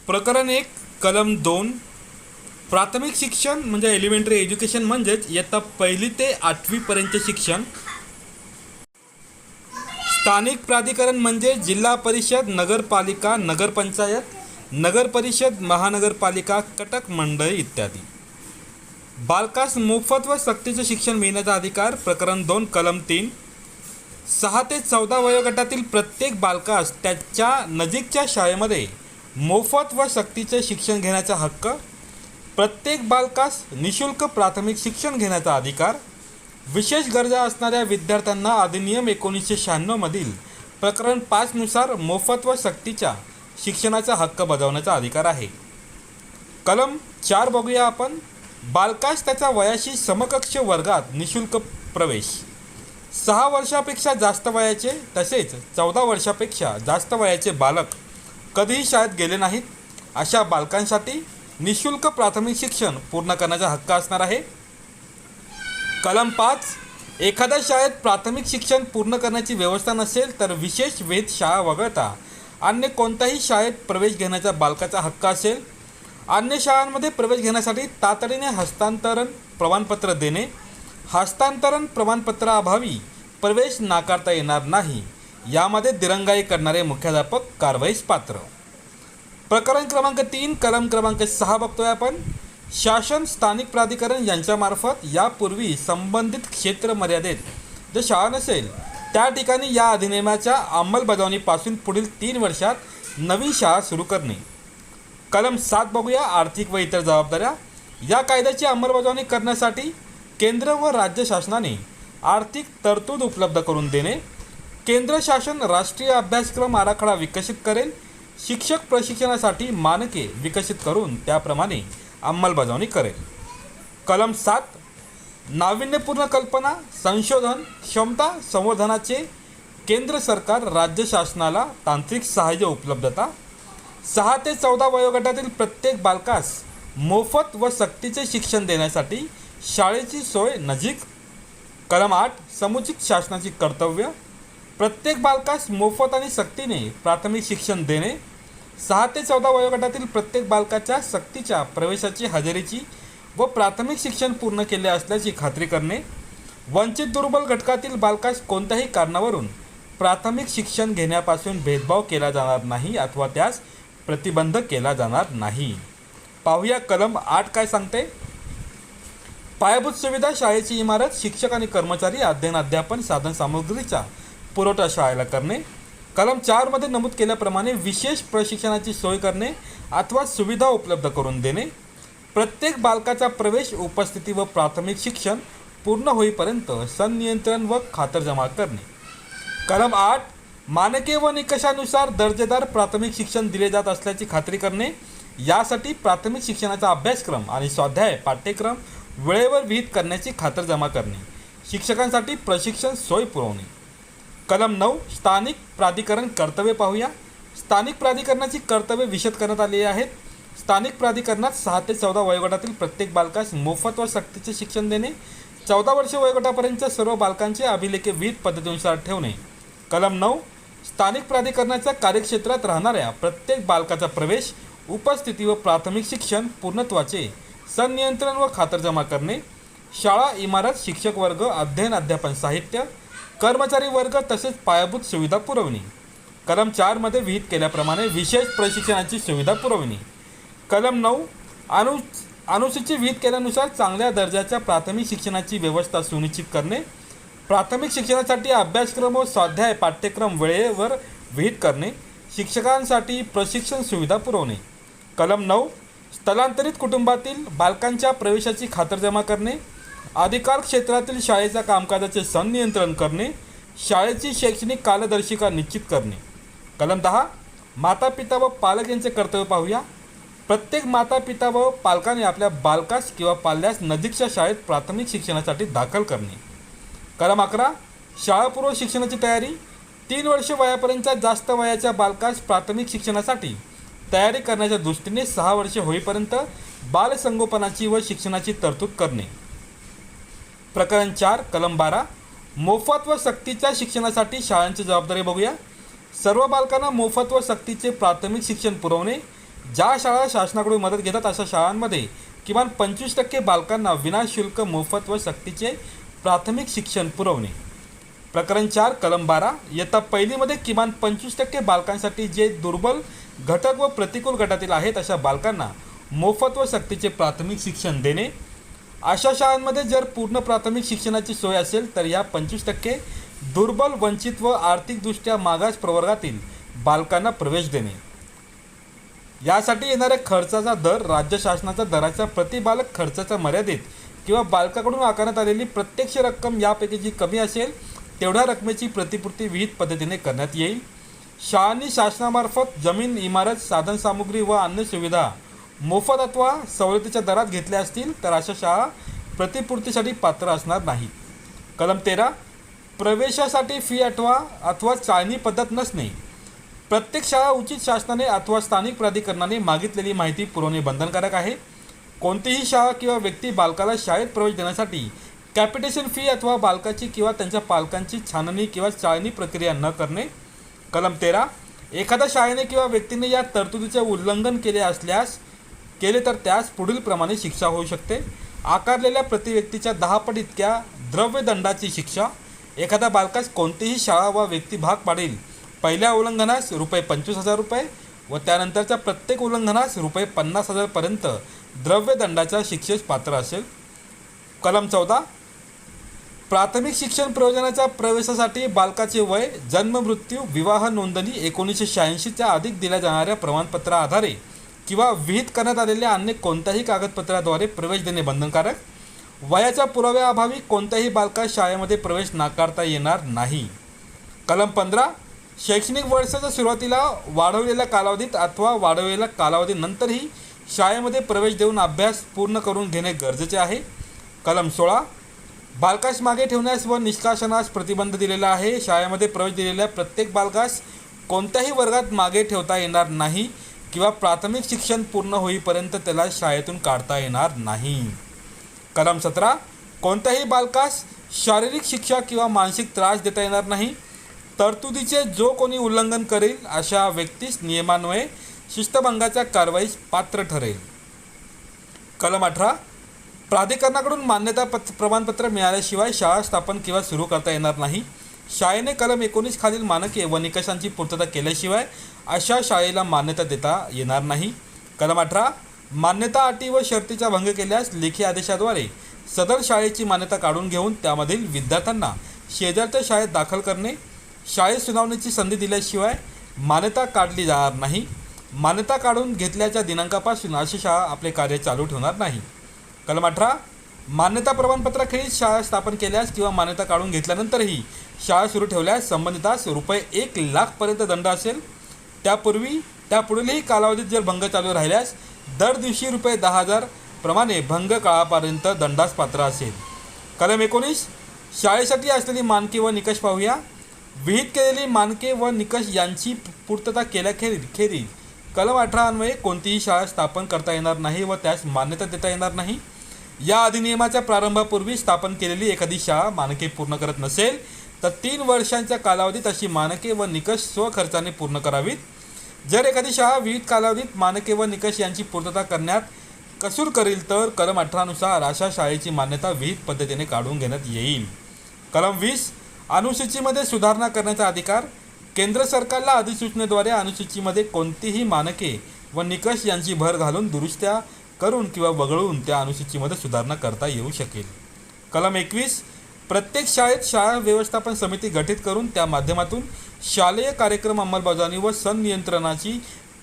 प्रकरण 1 कलम 2 प्राथमिक शिक्षण म्हणजे एलिमेंटरी एज्युकेशन म्हणजेच इयत्ता 1 ते 8वी पर्यंत शिक्षण. स्थानिक प्राधिकरण म्हणजे जिल्हा परिषद, नगरपालिका, नगरपंचायत, नगर परिषद, महानगरपालिका, कटक मंडळ इत्यादी. बालकास मोफत व सक्तीचे शिक्षण मिळण्याचा अधिकार. प्रकरण 2 कलम 3 6 ते 14 वयोगटातील प्रत्येक बालकास त्याच्या नजीकच्या शाळेमध्ये मोफत व सक्तीचे शिक्षण घेण्याचा हक्क. प्रत्येक बालकास निशुल्क प्राथमिक शिक्षण घेण्याचा अधिकार. विशेष गरजा असणाऱ्या विद्यार्थ्यांना अधिनियम 1996 मधील प्रकरण 5 नुसार मोफत व सक्तीच्या शिक्षणाचा हक्क बजावण्याचा अधिकार आहे. कलम 4 बघूया आपण. बालकास त्याच्या वयाशी समकक्ष वर्गात निशुल्क प्रवेश. 6 वर्षापेक्षा जास्त वयाचे तसेच 14 वर्षापेक्षा जास्त वयाचे बालक कधीही शाळेत गेले नाहीत अशा बालकांसाठी निशुल्क प्राथमिक शिक्षण पूर्ण करण्याचा हक्क असणार आहे. कलम 5 एखाद्या शाळेत प्राथमिक शिक्षण पूर्ण करण्याची व्यवस्था नसेल तर विशेष वेध शाळा वगळता अन्य कोणत्याही शाळेत प्रवेश घेण्याचा बालकाचा हक्क असेल. अन्य शाळांमध्ये प्रवेश घेण्यासाठी तातडीने हस्तांतरण प्रमाणपत्र देणे. हस्तांतरण प्रमाणपत्राअभावी प्रवेश नाकारता येणार नाही. यामध्ये दिरंगाई करणारे मुख्याध्यापक कारवाईस पात्र. प्रकरण क्रमांक 3 कलम क्रमांक 6 बघतोय आपण. शासन, स्थानिक प्राधिकरण यांच्यामार्फत यापूर्वी संबंधित क्षेत्र मर्यादेत जर शाळा नसेल त्या ठिकाणी या अधिनियमाच्या अंमलबजावणीपासून पुढील 3 वर्षात नवीन शाळा सुरू करणे. कलम 7 बघूया. आर्थिक व इतर जबाबदाऱ्या. या कायद्याची अंमलबजावणी करण्यासाठी केंद्र व राज्य शासनाने आर्थिक तरतूद उपलब्ध करून देणे. केंद्र शासन राष्ट्रीय अभ्यासक्रम आराखडा विकसित करेल. शिक्षक प्रशिक्षणासाठी मानके विकसित करून त्याप्रमाणे अंमलबजावणी करेल. कलम 7 नाविन्यपूर्ण कल्पना, संशोधन, क्षमता संवर्धनाचे केंद्र सरकार राज्य शासनाला तांत्रिक सहाय्य उपलब्धता. 6 ते 14 वयोगटातील प्रत्येक बालकास मोफत व सक्तीचे शिक्षण देण्यासाठी शाळेची सोय नजीक. कलम 8 समुचित शासनाची कर्तव्य. प्रत्येक बालकास मोफत आणि सक्तीने प्राथमिक शिक्षण देणे. 6 ते 14 वयोगटातील प्रत्येक बालकाच्या सक्तीच्या प्रवेशाची हजेरीची व प्राथमिक शिक्षण पूर्ण केले असल्याची खात्री करणे. वंचित दुर्बल घटकातील बालकास कोणत्याही कारणावरून प्राथमिक शिक्षण घेण्यापासून भेदभाव केला जाणार नाही अथवा त्यास प्रतिबंध केला जाणार नाही. पाहूया कलम 8 काय सांगते. पायाभूत सुविधा, शाळेची इमारत, शिक्षक आणि कर्मचारी, अध्ययन अध्यापन साधनसामुग्रीचा पुरवठा शाळेला करणे. कलम 4 मध्ये नमूद केल्याप्रमाणे विशेष प्रशिक्षणाची सोय करणे अथवा सुविधा उपलब्ध करून देणे. प्रत्येक बालकाचा प्रवेश, उपस्थिती व प्राथमिक शिक्षण पूर्ण होईपर्यंत संनियंत्रण व खातरजमा करणे. कलम 8 मानके व निकषानुसार दर्जेदार प्राथमिक शिक्षण दिले जात असल्याची खात्री करणे. यासाठी प्राथमिक शिक्षणाचा अभ्यासक्रम आणि स्वाध्याय पाठ्यक्रम वेळेवर विहित करण्याची खातरजमा करणे. शिक्षकांसाठी प्रशिक्षण सोय पुरवणे. कलम 9 स्थानिक प्राधिकरण कर्तव्य पाहूया. स्थानिक प्राधिकरणाची कर्तव्य विशद करण्यात आली आहेत. स्थानिक प्राधिकरणात 6 ते 14 वयोगटातील प्रत्येक बालकास मोफत व सक्तीचे शिक्षण देणे. 14 वर्षे वयोगटापर्यंतच्या सर्व बालकांचे अभिलेखे विहित पद्धतीनुसार ठेवणे. कलम 9 स्थानिक प्राधिकरणाच्या कार्यक्षेत्रात राहणाऱ्या प्रत्येक बालकाचा प्रवेश, उपस्थिती व प्राथमिक शिक्षण पूर्णत्वाचे संनियंत्रण व खातरजमा करणे. शाळा, इमारत, शिक्षक वर्ग, अध्ययन अध्यापन साहित्य, कर्मचारी वर्ग तसेच पायाभूत सुविधा पुरवणे. कलम 4 मध्ये विहित केल्याप्रमाणे विशेष प्रशिक्षणाची सुविधा पुरवणे. कलम 9 अनुसूची विहित केल्यानुसार चांगल्या दर्जाच्या प्राथमिक शिक्षणाची व्यवस्था सुनिश्चित करणे. प्राथमिक शिक्षणासाठी अभ्यासक्रम व स्वाध्याय पाठ्यक्रम वेळेवर विहित करणे. शिक्षकांसाठी प्रशिक्षण सुविधा पुरवणे. कलम 9 स्थलांतरित कुटुंबातील बालकांच्या प्रवेशाची खातरजमा करणे. अधिकार क्षेत्रातील शाळेच्या कामकाजाचे संनियंत्रण करणे. शाळेची शैक्षणिक कालदर्शिका निश्चित करणे. कलम 10 माता पिता व पालक यांचे कर्तव्य पाहूया. प्रत्येक माता पिता व पालकाने आपल्या बालकास किंवा पाल्यास नजीकच्या शाळेत प्राथमिक शिक्षणासाठी दाखल करणे. कलम 11 शाळापूर्व शिक्षणाची तयारी. 3 वर्षे वयापर्यंतच्या जास्त वयाच्या बालकास प्राथमिक शिक्षणासाठी तयारी करण्याच्या दृष्टीने 6 वर्षे होईपर्यंत बालसंगोपनाची व शिक्षणाची तरतूद करणे. प्रकरण 4 कलम 12 मोफत व सक्तीच्या शिक्षणासाठी शाळांची जबाबदारी बघूया. सर्व बालकांना मोफत व सक्तीचे प्राथमिक शिक्षण पुरवणे. ज्या शाळा शासनाकडून मदत घेतात अशा शाळांमध्ये किमान 25% बालकांना विनाशुल्क मोफत व सक्तीचे प्राथमिक शिक्षण पुरवणे. प्रकरण 4 कलम 12 इयत्ता पहिलीमध्ये किमान 25% बालकांसाठी जे दुर्बल घटक व प्रतिकूल गटातील आहेत अशा बालकांना मोफत व सक्तीचे प्राथमिक शिक्षण देणे. अशा शाळांमध्ये जर पूर्ण प्राथमिक शिक्षणाची सोय असेल तर या 25% दुर्बल, वंचित व आर्थिकदृष्ट्या मागास प्रवर्गातील बालकांना प्रवेश देणे. यासाठी येणाऱ्या खर्चाचा दर राज्य शासनाच्या दराच्या प्रतिबालक खर्चाच्या मर्यादेत किंवा बालकाकडून आकारण्यात आलेली प्रत्यक्ष रक्कम यापैकी जी कमी असेल तेवढ्या रकमेची प्रतिपूर्ती विहित पद्धतीने करण्यात येईल. शाळांनी शासनामार्फत जमीन, इमारत, साधनसामुग्री व अन्य सुविधा मोफत अथवा सवलतीच्या दरात घेतल्या असतील तर अशा शाळा प्रतिपूर्तीसाठी पात्र असणार नाहीत. कलम 13 प्रवेशासाठी फी अथवा चाळणी पद्धत नसणे. प्रत्येक शाळा उचित शासनाने अथवा स्थानिक प्राधिकरणाने मागितलेली माहिती पुरवणे बंधनकारक आहे. कोणतीही शाळा किंवा व्यक्ती बालकाला शाळेत प्रवेश देण्यासाठी कॅपिटेशन फी अथवा बालकाची किंवा त्यांच्या पालकांची छाननी किंवा चाळणी प्रक्रिया न करणे. कलम 13 एखाद्या शाळेने किंवा व्यक्तीने या तरतुदीचे उल्लंघन केले तर त्यास पुढील प्रमाणे शिक्षा होऊ शकते. आकारलेल्या प्रतिव्यक्तीच्या 10 पट इतक्या द्रव्य दंडाची शिक्षा. एखाद्या बालकास कोणतीही शाळा वा व्यक्ती भाग पाडेल पहिल्या उल्लंघनास ₹25,000 व त्यानंतरच्या प्रत्येक उल्लंघनास ₹50,000 पर्यंत द्रव्य दंडाच्या शिक्षेस पात्र असेल. कलम 14 प्राथमिक शिक्षण प्रयोजनाच्या प्रवेशासाठी बालकाचे वय, जन्म, मृत्यू, विवाह नोंदणी 1986च्या अधिक दिल्या जाणाऱ्या प्रमाणपत्राआधारे किंवा विहित करण्यात आलेल्या अन्य कोणत्याही कागदपत्राद्वारे प्रवेश देणे बंधनकारक. वयाच्या पुराव्याअभावी कोणत्याही बालकास शाळेमध्ये प्रवेश नाकारता येणार नाही. कलम 15 शैक्षणिक वर्षाच्या सुरुवातीला वाढवलेल्या कालावधीत अथवा वाढवलेल्या कालावधीनंतरही शाळेमध्ये प्रवेश देऊन अभ्यास पूर्ण करून घेणे गरजेचे आहे. कलम 16 बालकास मागे ठेवण्यास व निष्कासनास प्रतिबंध दिलेला आहे. शाळेमध्ये प्रवेश दिलेल्या प्रत्येक बालकास कोणत्याही वर्गात मागे ठेवता येणार नाही किंवा प्राथमिक शिक्षण पूर्ण होईपर्यंत त्याला शाळेतून काढता येणार नाही. कलम 17 कोणत्याही बालकास शारीरिक शिक्षा किंवा मानसिक त्रास देता येणार नाही. तरतुदीचे जो कोणी उल्लंघन करेल अशा व्यक्तीस नियमान्वये शिस्तभंगाच्या कारवाईस पात्र ठरेल. कलम 18 प्राधिकरणाकडून मान्यता प्रमाणपत्र मिळाल्याशिवाय शाळा स्थापन किंवा सुरू करता येणार नाही. शाळेने कलम 19 खालील मानके व निकषांची पूर्तता केल्याशिवाय अशा शाळेला मान्यता देता येणार नाही. कलम 18 मान्यता अटी व शर्तीचा भंग केल्यास लेखी आदेशाद्वारे सदर शाळेची मान्यता काढून घेऊन त्यामधील विद्यार्थ्यांना शेजारच्या शाळेत दाखल करणे. शाळेत सुनावणीची संधी दिल्याशिवाय मान्यता काढली जाणार नाही. मान्यता काढून घेतल्याच्या दिनांकापासून अशी शाळा आपले कार्य चालू ठेवणार नाही. कलम 18 मान्यता प्रमाणपत्राखेरीज शाळा स्थापन केल्यास किंवा मान्यता काढून घेतल्यानंतरही शाळा सुरू ठेवल्यास संबंधितास ₹1,00,000पर्यंत दंड असेल. त्यापुढीलही कालावधीत जर भंग चालू राहिल्यास दर दिवशी ₹10,000 प्रमाणे भंग काळापर्यंत दंडास पात्र असेल. कलम 19 शाळेसाठी असलेली मानके व निकष पाहूया. विहित केलेली मानके व निकष यांची पूर्तता केल्याखेरीज कलम 18 अन्वये कोणतीही शाळा स्थापन करता येणार नाही व त्यास मान्यता देता येणार नाही. या अधिनियमाच्या प्रारंभापूर्वी स्थापन केलेली एखादी शाळा मानके पूर्ण करत नसेल तर 3 वर्षांच्या कालावधीत अशी मानके व निकष स्वखर्चाने पूर्ण करावीत. जर एखादी शाळा विविध कालावधीत मानके व निकष यांची पूर्तता करण्यात कसूर करेल तर कलम 18 नुसार अशा शाळेची मान्यता विहित पद्धतीने काढून घेण्यात येईल. कलम 20 अनुसूचीमध्ये सुधारणा करण्याचा अधिकार. केंद्र सरकारला अधिसूचनेद्वारे अनुसूचीमध्ये कोणतीही मानके व निकष यांची भर घालून दुरुस्त्या करून किंवा वगळून त्या अनुसूचीमध्ये सुधारणा करता येऊ शकेल. कलम 21 प्रत्येक शाळेत शाळा व्यवस्थापन समिती गठीत करून त्या माध्यमातून शालेय कार्यक्रम अंमलबजावणी व संनियंत्रणाची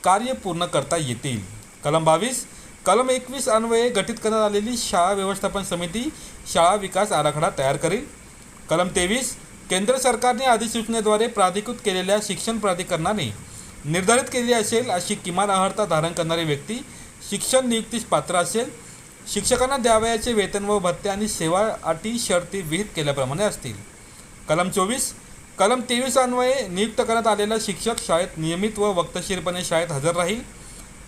कार्य पूर्ण करता येतील. कलम 22 कलम 21 अन्वये गठीत करण्यात आलेली शाळा व्यवस्थापन समिती शाळा विकास आराखडा तयार करेल. कलम 23 केंद्र सरकारने अधिसूचनेद्वारे प्राधिकृत केलेल्या शिक्षण प्राधिकरणाने निर्धारित केलेली असेल अशी किमान अर्हता धारण करणारी व्यक्ती शिक्षण नियुक्तीस पात्र असेल. शिक्षकांना द्यावयाचे वेतन व भत्ते आणि सेवा अटी शर्ती विहित केल्याप्रमाणे असतील. कलम 24 कलम 23 अन्वये नियुक्त करण्यात आलेला शिक्षक शाळेत नियमित व वक्तशीरपणे शाळेत हजर राहील.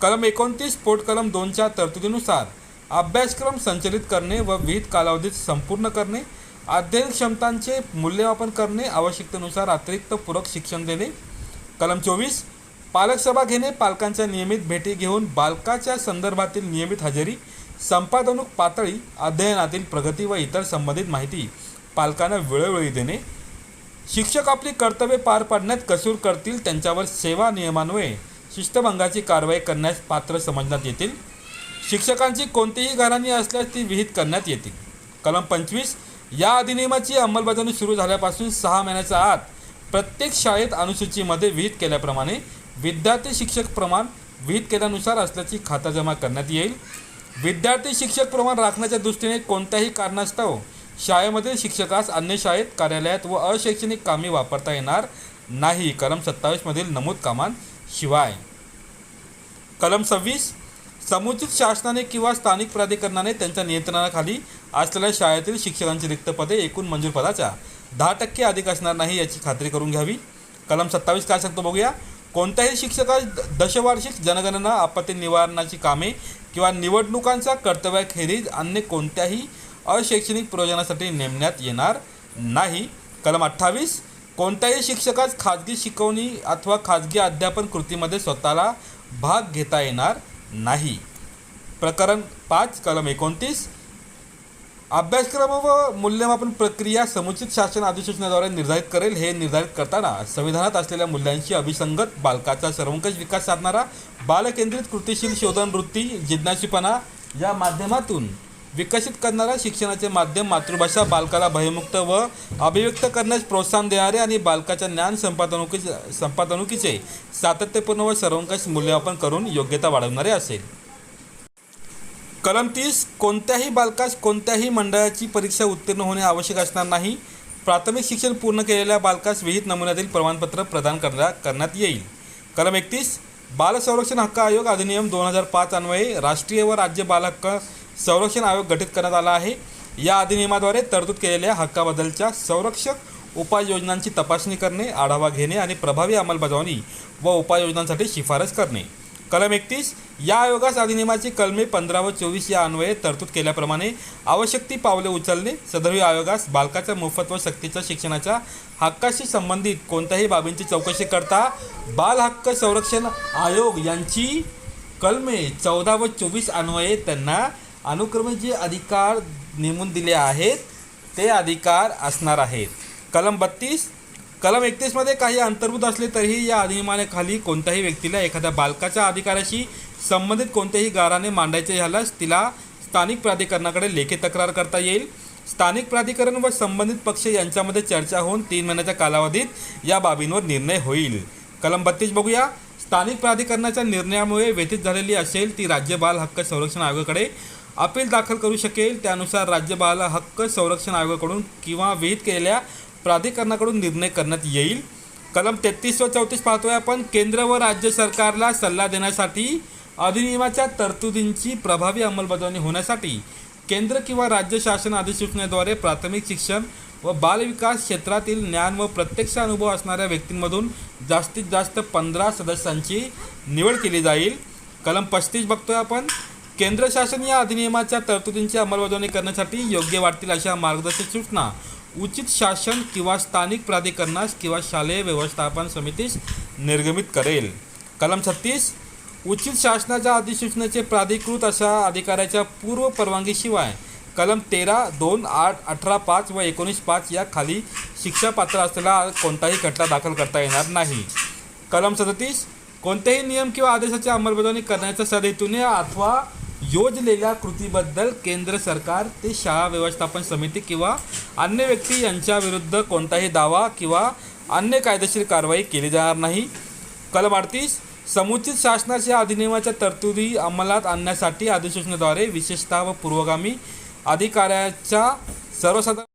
कलम 29 पोटकलम 2च्या तरतुदीनुसार अभ्यासक्रम संचलित करणे व विहित कालावधीत संपूर्ण करणे, अध्ययन क्षमतांचे मूल्यमापन करणे, आवश्यकतेनुसार अतिरिक्त पूरक शिक्षण देणे. कलम 24 पालक सभा घेणे, पालकांच्या नियमित भेटी घेऊन बालकाच्या संदर्भातील नियमित हजेरी, संपादनूक पातळी, अध्ययनातील प्रगती व इतर संबंधित माहिती पालकांना वेळोवेळी देणे. शिक्षक आपली कर्तव्ये पार पाडण्यात कसूर करतील त्यांच्यावर सेवा नियमान्वये शिस्तभंगाची कारवाई करण्यास पात्र समजण्यात येतील. शिक्षकांची कोणतीही घराणी असल्यास ती विहित करण्यात येतील. कलम 25. या अधिनियमाची अंमलबजावणी सुरू झाल्यापासून 6 महिन्याच्या आत प्रत्येक शाळेत अनुसूचीमध्ये विहित केल्याप्रमाणे विद्यार्थी शिक्षक प्रमाण विहित केल्यानुसार असल्याची खातरजमा करण्यात येईल. विद्यार्थी शिक्षक प्रमाण राखण्याच्या दृष्टीने कोणत्याही कारणास्तव शाळेमधील शिक्षकास अन्य शाळेत, कार्यालयात व अशैक्षणिक कामी वापरता येणार नाही, कलम 27 मधील नमूद कामांशिवाय. कलम 26. समुचित शासनाने किंवा स्थानिक प्राधिकरणाने त्यांच्या नियंत्रणाखाली असलेल्या शाळेतील शिक्षकांची रिक्त पदे एकूण मंजूर पदाच्या 10% अधिक असणार नाही याची खात्री करून घ्यावी. कलम 27 काय सांगतो बघूया. कोणत्याही शिक्षकास दशवार्षिक जनगणना, आपत्ती निवारणाची कामे किंवा निवडणुकांच्या कर्तव्याखेरीज अन्य कोणत्याही अशैक्षणिक प्रयोजनासाठी नेमण्यात येणार नाही. कलम 28. कोणत्याही शिक्षकास खाजगी शिकवणी अथवा खाजगी अध्यापन कृतीमध्ये स्वतःला भाग घेता येणार नाही. प्रकरण 5. कलम 29. अभ्यासक्रम व मूल्यमापन प्रक्रिया समुचित शासन अधिसूचनेद्वारे निर्धारित करेल. हे निर्धारित करताना संविधानात असलेल्या मूल्यांशी अभिसंगत बालकाचा सर्वंकष विकास साधणारा, बालकेंद्रित कृतीशील शोधन वृत्ती, जिज्ञासूपणा या माध्यमातून विकसित करणारा शिक्षणाचे माध्यम, मातृभाषा, बालकाला भयमुक्त व अभिव्यक्त करण्यास प्रोत्साहन देणारे आणि बालकाच्या ज्ञान संपादनुकीचे सातत्यपूर्ण व सर्वंकष मूल्यमापन करून योग्यता वाढवणारे असेल. कलम 30. कोणत्याही बालकास कोणत्याही मंडळाची परीक्षा उत्तीर्ण होणे आवश्यक असणार नाही. प्राथमिक शिक्षण पूर्ण केलेल्या बालकास विहित नमुन्यातील प्रमाणपत्र प्रदान करण्यात येईल. कलम 31. बाल संरक्षण हक्क आयोग अधिनियम 2005 अन्वये राष्ट्रीय व राज्य बाल हक्क संरक्षण आयोग गठीत करण्यात आला आहे. या अधिनियमाद्वारे तरतूद केलेल्या हक्काबद्दलच्या संरक्षक उपाययोजनांची तपासणी करणे, आढावा घेणे आणि प्रभावी अंमलबजावणी व उपाययोजनांसाठी शिफारस करणे. कलम 31. या आयोगास अधिनियमाची कलमे 15 व 24 या अन्वये तरतूद केल्याप्रमाणे आवश्यक ती पावले उचलणे. सदर आयोगास बालकाच्या मोफत व सक्तीच्या शिक्षणाच्या हक्काशी संबंधित कोणत्याही बाबींची चौकशी करता बाल हक्क संरक्षण आयोग यांची कलमे 14 व 24 अन्वये त्यांना अनुक्रमे जे अधिकार नेमून दिले आहेत ते अधिकार असणार आहेत. कलम 32. कलम 31 मध्ये काही अंतर्भूत असले तरीही या अधिनियमाखाली कोणत्याही व्यक्तीला एखाद्या बालकाच्या अधिकाराशी संबंधित कोणतेही गाऱ्हाणे मांडायचे झाल्यास तिला स्थानिक प्राधिकरणाकडे लेखी तक्रार करता येईल. स्थानिक प्राधिकरण व संबंधित पक्ष यांच्यामध्ये चर्चा होऊन 3 महिन्याच्या कालावधीत या बाबींवर निर्णय होईल. कलम 32 बघूया. स्थानिक प्राधिकरणाच्या निर्णयामुळे व्यथित झालेली असेल ती राज्य बाल हक्क संरक्षण आयोगाकडे अपील दाखल करू शकेल. त्यानुसार राज्य बाल हक्क संरक्षण आयोगाकडून किंवा विहित केलेल्या प्राधिकरणाकडून निर्णय करण्यात येईल. कलम 33 व 34 पाहतोय आपण. केंद्र व राज्य सरकारला सल्ला देण्यासाठी अधिनियमाच्या तरतुदींची प्रभावी अंमलबजावणी होण्यासाठी केंद्र किंवा राज्य शासन अधिसूचनेद्वारे प्राथमिक शिक्षण व बालविकास क्षेत्रातील ज्ञान व प्रत्यक्ष अनुभव असणाऱ्या व्यक्तींमधून जास्तीत जास्त 15 सदस्यांची निवड केली जाईल. कलम 35 बघतोय आपण. केंद्र शासन या अधिनियमाच्या तरतुदींची अंमलबजावणी करण्यासाठी योग्य वाटतील अशा मार्गदर्शक सूचना उचित शासन किंवा स्थानिक प्राधिकरणास किंवा शालेय व्यवस्थापन समितीस निर्गमित करेल. कलम 36. उचित शासनाच्या अधिसूचनेचे प्राधिकृत अशा अधिकाऱ्याच्या पूर्व परवानगीशिवाय कलम 13, 2, 8, 18, 5 व 19, 5 या खाली शिक्षापात्र असलेला कोणताही खटला दाखल करता येणार नाही. कलम 37. कोणत्याही नियम किंवा आदेशाची अंमलबजावणी करण्याच्या सदहेतूने अथवा योजलेल्या कृतीबद्दल केंद्र सरकार ते शाळा व्यवस्थापन समिती किंवा अन्य व्यक्ती यांच्या विरुद्ध कोणताही दावा किंवा अन्य कायदेशीर कारवाई केली जाणार नाही. कलम 38. समुचित शासनाच्या अधिनियमाच्या तरतुदी अंमलात आणण्यासाठी अधिसूचनेद्वारे विशेषतः व पूर्वगामी अधिकाऱ्याच्या सर्वसाधारण